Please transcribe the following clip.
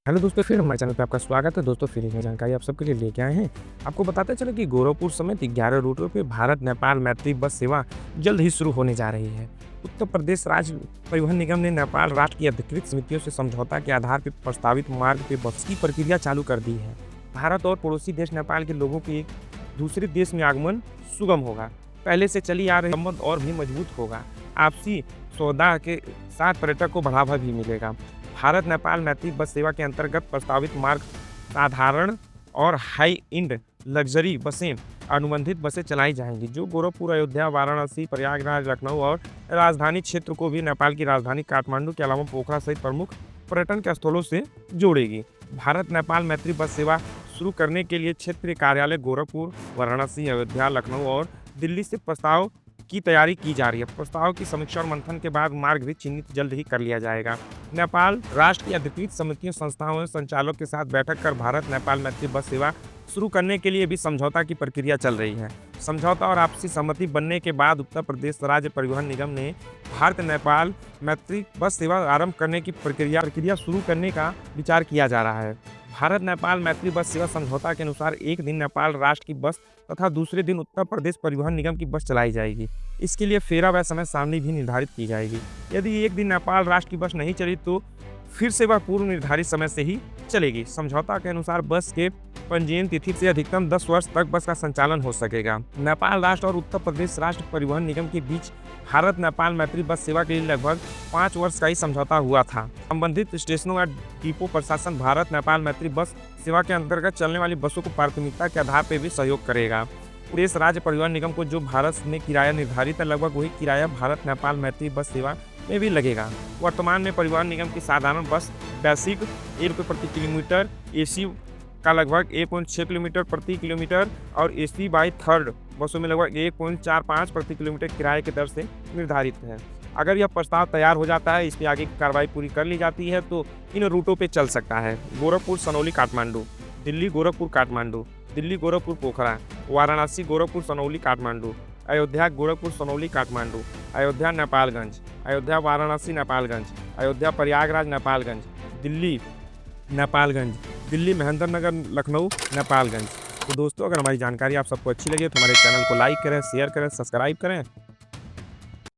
Hello दोस्तों, फिर हमारे चैनल पे आपका स्वागत है। दोस्तों, फिर एक नई जानकारी आप सबके लिए लेके आए हैं। आपको बताते चले कि गोरखपुर समेत 11 रूटों पे भारत नेपाल मैत्री बस सेवा जल्द ही शुरू होने जा रही है। उत्तर प्रदेश राज्य परिवहन निगम ने नेपाल राष्ट्र की अधिकृत समितियों से समझौता के आधार पर प्रस्तावित मार्ग पे बस की प्रक्रिया चालू कर दी है। भारत और पड़ोसी देश नेपाल के लोगों के एक दूसरे देश में आगमन सुगम होगा। पहले से चली आ रही संबंध और भी मजबूत होगा। आपसी सौदा के साथ पर्यटक को बढ़ावा भी मिलेगा। भारत नेपाल मैत्री बस सेवा के अंतर्गत प्रस्तावित मार्ग साधारण और हाई एंड लग्जरी बसें अनुबंधित बसें चलाई जाएंगी, जो गोरखपुर, अयोध्या, वाराणसी, प्रयागराज, लखनऊ और राजधानी क्षेत्र को भी नेपाल की राजधानी काठमांडू के अलावा पोखरा सहित प्रमुख पर्यटन के स्थलों से जोड़ेगी। भारत नेपाल मैत्री बस सेवा शुरू करने के लिए क्षेत्रीय कार्यालय गोरखपुर, वाराणसी, अयोध्या, लखनऊ और दिल्ली से प्रस्ताव की तैयारी की जा रही है। प्रस्ताव की समीक्षा और मंथन के बाद मार्ग भी चिन्हित जल्द ही कर लिया जाएगा। नेपाल राष्ट्र की अधिकृत समितियों, संस्थाओं और संचालकों के साथ बैठक कर भारत नेपाल मैत्री बस सेवा शुरू करने के लिए भी समझौता की प्रक्रिया चल रही है। समझौता और आपसी सहमति बनने के बाद उत्तर प्रदेश राज्य परिवहन निगम ने भारत नेपाल मैत्री बस सेवा आरंभ करने की प्रक्रिया शुरू करने का विचार किया जा रहा है। भारत नेपाल मैत्री बस सेवा समझौता के अनुसार एक दिन नेपाल राष्ट्र की बस तथा दूसरे दिन उत्तर प्रदेश परिवहन निगम की बस चलाई जाएगी। इसके लिए फेरा व समय सारणी भी निर्धारित की जाएगी। यदि एक दिन नेपाल राष्ट्र की बस नहीं चली तो फिर से वह पूर्व निर्धारित समय से ही चलेगी। समझौता के अनुसार बस के पंजीयन तिथि से अधिकतम 10 वर्ष तक बस का संचालन हो सकेगा। नेपाल राष्ट्र और उत्तर प्रदेश राष्ट्र परिवहन निगम के बीच भारत नेपाल मैत्री बस सेवा के लिए लगभग 5 वर्ष का ही समझौता हुआ था। संबंधित स्टेशनों या डिपो प्रशासन भारत नेपाल मैत्री बस सेवा के अंतर्गत चलने वाली बसों को प्राथमिकता के आधार पर भी सहयोग करेगा। प्रदेश राज्य परिवहन निगम को जो भारत में किराया निर्धारित है, लगभग वही किराया भारत नेपाल मैत्री बस सेवा में भी लगेगा। वर्तमान में परिवहन निगम की साधारण बस बेसिक ₹1 प्रति किलोमीटर, एसी का लगभग 1.6 किलोमीटर प्रति किलोमीटर और एसी बाई थर्ड बसों में लगभग 1.45 प्रति किलोमीटर किराए की दर से निर्धारित है। अगर यह प्रस्ताव तैयार हो जाता है, इस पर आगे की कार्रवाई पूरी कर ली जाती है तो इन रूटों पे चल सकता है। गोरखपुर सनौली काठमांडू, दिल्ली गोरखपुर काठमांडू, दिल्ली गोरखपुर पोखरा, वाराणसी गोरखपुर सनौली काठमांडू, अयोध्या गोरखपुर सनौली काठमांडू, अयोध्या नेपालगंज, अयोध्या वाराणसी नेपालगंज, अयोध्या प्रयागराज नेपालगंज, दिल्ली नेपालगंज, दिल्ली महेंद्रनगर लखनऊ नेपालगंज। तो दोस्तों, अगर हमारी जानकारी आप सबको अच्छी लगे तो हमारे चैनल को लाइक करें, शेयर करें, सब्सक्राइब करें